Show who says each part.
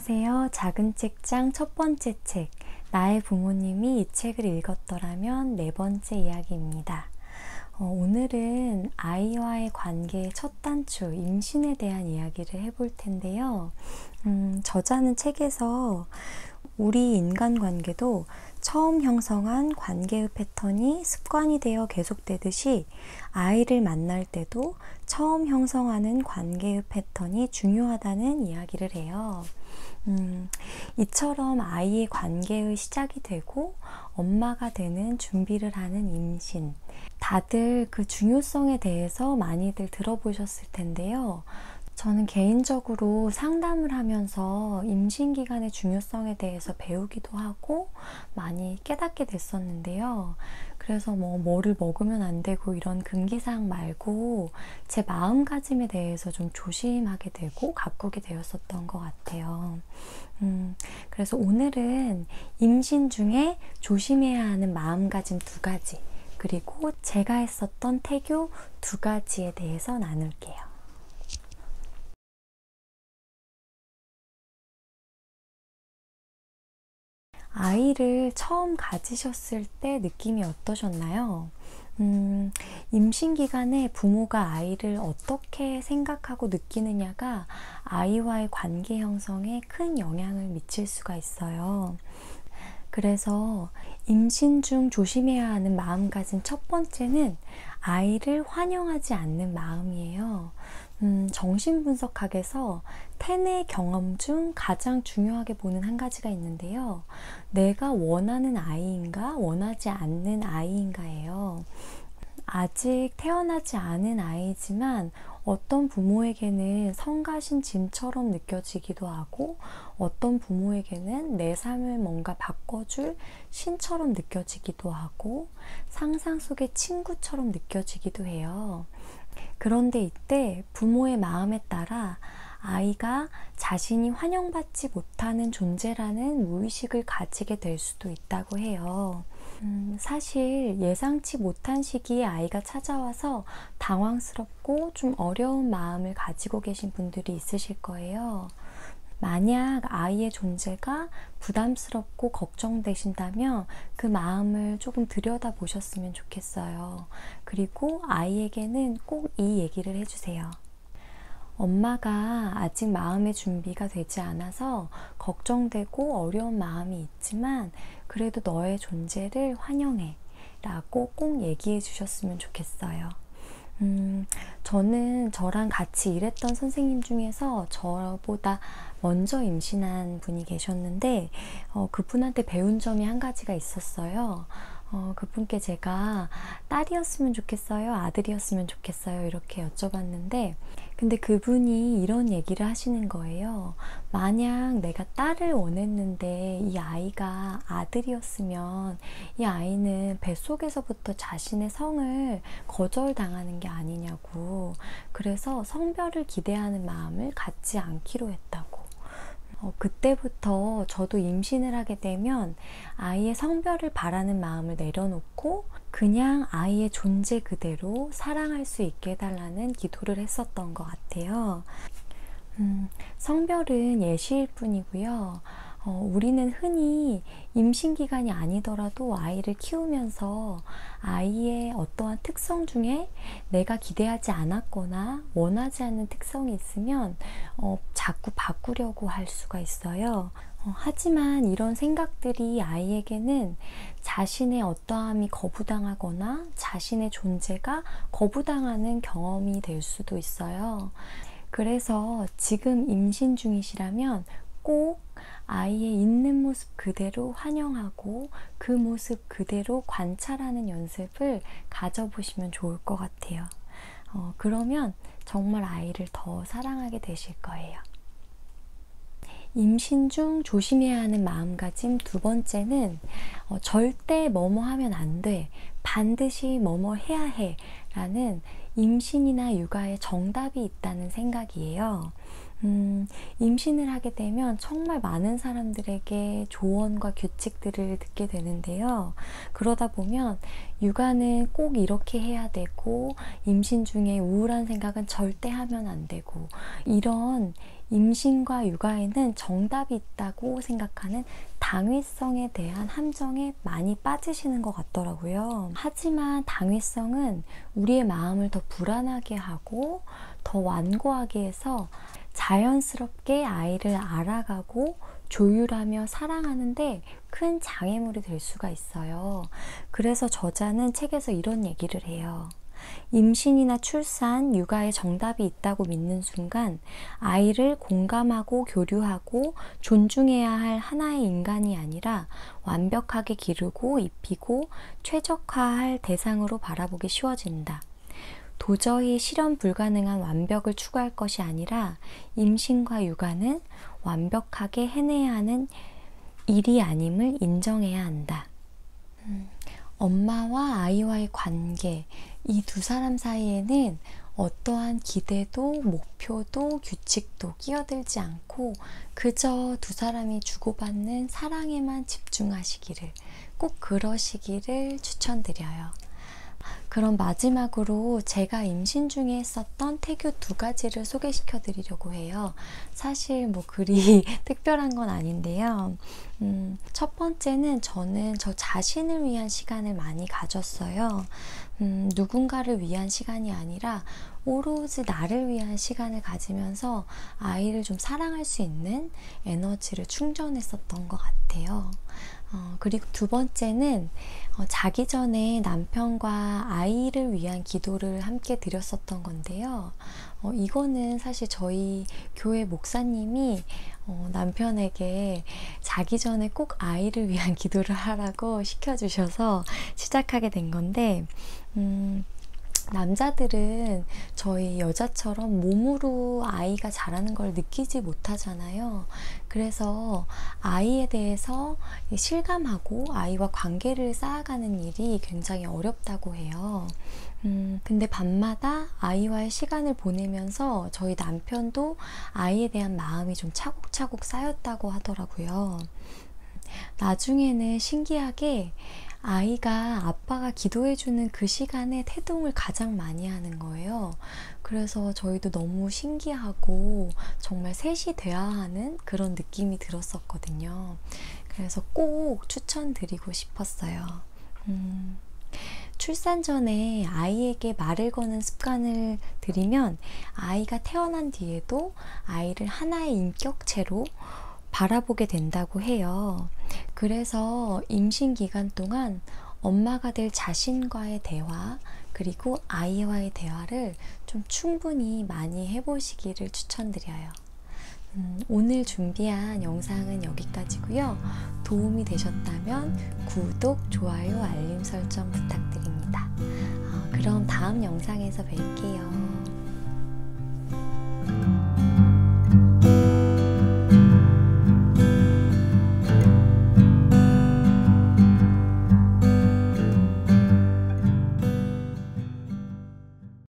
Speaker 1: 안녕하세요. 작은 책장 첫 번째 책, 나의 부모님이 이 책을 읽었더라면 네 번째 이야기입니다. 오늘은 아이와의 관계의 첫 단추, 임신에 대한 이야기를 해볼 텐데요. 저자는 책에서 우리 인간관계도 처음 형성한 관계의 패턴이 습관이 되어 계속되듯이 아이를 만날 때도 처음 형성하는 관계의 패턴이 중요하다는 이야기를 해요. 이처럼 아이의 관계의 시작이 되고 엄마가 되는 준비를 하는 임신. 다들 그 중요성에 대해서 많이들 들어보셨을 텐데요. 저는 개인적으로 상담을 하면서 임신 기간의 중요성에 대해서 배우기도 하고 많이 깨닫게 됐었는데요. 그래서 뭐를 먹으면 안 되고 이런 금기사항 말고 제 마음가짐에 대해서 좀 조심하게 되고 가꾸게 되었었던 것 같아요. 그래서 오늘은 임신 중에 조심해야 하는 마음가짐 2가지, 그리고 제가 했었던 태교 2가지에 대해서 나눌게요. 아이를 처음 가지셨을 때 느낌이 어떠셨나요? 임신 기간에 부모가 아이를 어떻게 생각하고 느끼느냐가 아이와의 관계 형성에 큰 영향을 미칠 수가 있어요. 그래서 임신 중 조심해야 하는 마음가짐 첫 번째는 아이를 환영하지 않는 마음이에요. 정신분석학에서 태내 경험 중 가장 중요하게 보는 한 가지가 있는데요. 내가 원하는 아이인가, 원하지 않는 아이인가예요. 아직 태어나지 않은 아이지만 어떤 부모에게는 성가신 짐처럼 느껴지기도 하고 어떤 부모에게는 내 삶을 뭔가 바꿔줄 신처럼 느껴지기도 하고 상상 속의 친구처럼 느껴지기도 해요. 그런데 이때 부모의 마음에 따라 아이가 자신이 환영받지 못하는 존재라는 무의식을 가지게 될 수도 있다고 해요. 사실 예상치 못한 시기에 아이가 찾아와서 당황스럽고 좀 어려운 마음을 가지고 계신 분들이 있으실 거예요. 만약 아이의 존재가 부담스럽고 걱정되신다면 그 마음을 조금 들여다보셨으면 좋겠어요. 그리고 아이에게는 꼭 이 얘기를 해주세요. 엄마가 아직 마음의 준비가 되지 않아서 걱정되고 어려운 마음이 있지만 그래도 너의 존재를 환영해 라고 꼭 얘기해 주셨으면 좋겠어요. 저는 저랑 같이 일했던 선생님 중에서 저보다 먼저 임신한 분이 계셨는데 그분한테 배운 점이 한 가지가 있었어요. 그분께 제가 딸이었으면 좋겠어요? 아들이었으면 좋겠어요? 이렇게 여쭤봤는데 근데 그분이 이런 얘기를 하시는 거예요. 만약 내가 딸을 원했는데 이 아이가 아들이었으면 이 아이는 뱃속에서부터 자신의 성을 거절당하는 게 아니냐고. 그래서 성별을 기대하는 마음을 갖지 않기로 했다고. 그때부터 저도 임신을 하게 되면 아이의 성별을 바라는 마음을 내려놓고 그냥 아이의 존재 그대로 사랑할 수 있게 해달라는 기도를 했었던 것 같아요. 성별은 예시일 뿐이고요. 우리는 흔히 임신 기간이 아니더라도 아이를 키우면서 아이의 어떠한 특성 중에 내가 기대하지 않았거나 원하지 않는 특성이 있으면 자꾸 바꾸려고 할 수가 있어요. 하지만 이런 생각들이 아이에게는 자신의 어떠함이 거부당하거나 자신의 존재가 거부당하는 경험이 될 수도 있어요. 그래서 지금 임신 중이시라면 꼭 아이의 있는 모습 그대로 환영하고 그 모습 그대로 관찰하는 연습을 가져보시면 좋을 것 같아요. 그러면 정말 아이를 더 사랑하게 되실 거예요. 임신 중 조심해야 하는 마음가짐 2번째는 절대 뭐뭐 하면 안 돼, 반드시 뭐뭐 해야 해 라는 임신이나 육아에 정답이 있다는 생각이에요. 임신을 하게 되면 정말 많은 사람들에게 조언과 규칙들을 듣게 되는데요. 그러다 보면 육아는 꼭 이렇게 해야 되고 임신 중에 우울한 생각은 절대 하면 안 되고 이런 임신과 육아에는 정답이 있다고 생각하는 당위성에 대한 함정에 많이 빠지시는 것 같더라고요. 하지만 당위성은 우리의 마음을 더 불안하게 하고 더 완고하게 해서 자연스럽게 아이를 알아가고 조율하며 사랑하는데 큰 장애물이 될 수가 있어요. 그래서 저자는 책에서 이런 얘기를 해요. 임신이나 출산, 육아에 정답이 있다고 믿는 순간 아이를 공감하고 교류하고 존중해야 할 하나의 인간이 아니라 완벽하게 기르고 입히고 최적화할 대상으로 바라보기 쉬워진다. 도저히 실현 불가능한 완벽을 추구할 것이 아니라 임신과 육아는 완벽하게 해내야 하는 일이 아님을 인정해야 한다. 엄마와 아이와의 관계, 이 두 사람 사이에는 어떠한 기대도 목표도 규칙도 끼어들지 않고 그저 두 사람이 주고받는 사랑에만 집중하시기를, 꼭 그러시기를 추천드려요. 그럼 마지막으로 제가 임신 중에 했었던 태교 2가지를 소개시켜 드리려고 해요. 사실 뭐 그리 특별한 건 아닌데요. 첫 번째는 저는 저 자신을 위한 시간을 많이 가졌어요. 누군가를 위한 시간이 아니라 오로지 나를 위한 시간을 가지면서 아이를 좀 사랑할 수 있는 에너지를 충전했었던 것 같아요. 그리고 두 번째는 자기 전에 남편과 아이를 위한 기도를 함께 드렸었던 건데요. 이거는 사실 저희 교회 목사님이 남편에게 자기 전에 꼭 아이를 위한 기도를 하라고 시켜주셔서 시작하게 된 건데, 남자들은 저희 여자처럼 몸으로 아이가 자라는 걸 느끼지 못하잖아요. 그래서 아이에 대해서 실감하고 아이와 관계를 쌓아가는 일이 굉장히 어렵다고 해요. 근데 밤마다 아이와의 시간을 보내면서 저희 남편도 아이에 대한 마음이 좀 차곡차곡 쌓였다고 하더라고요. 나중에는 신기하게 아이가 아빠가 기도해주는 그 시간에 태동을 가장 많이 하는 거예요. 그래서 저희도 너무 신기하고 정말 셋이 돼야 하는 그런 느낌이 들었었거든요. 그래서 꼭 추천드리고 싶었어요. 출산 전에 아이에게 말을 거는 습관을 들이면 아이가 태어난 뒤에도 아이를 하나의 인격체로 바라보게 된다고 해요. 그래서 임신 기간 동안 엄마가 될 자신과의 대화, 그리고 아이와의 대화를 좀 충분히 많이 해보시기를 추천드려요. 오늘 준비한 영상은 여기까지고요. 도움이 되셨다면 구독, 좋아요, 알림 설정 부탁드립니다. 그럼 다음 영상에서 뵐게요.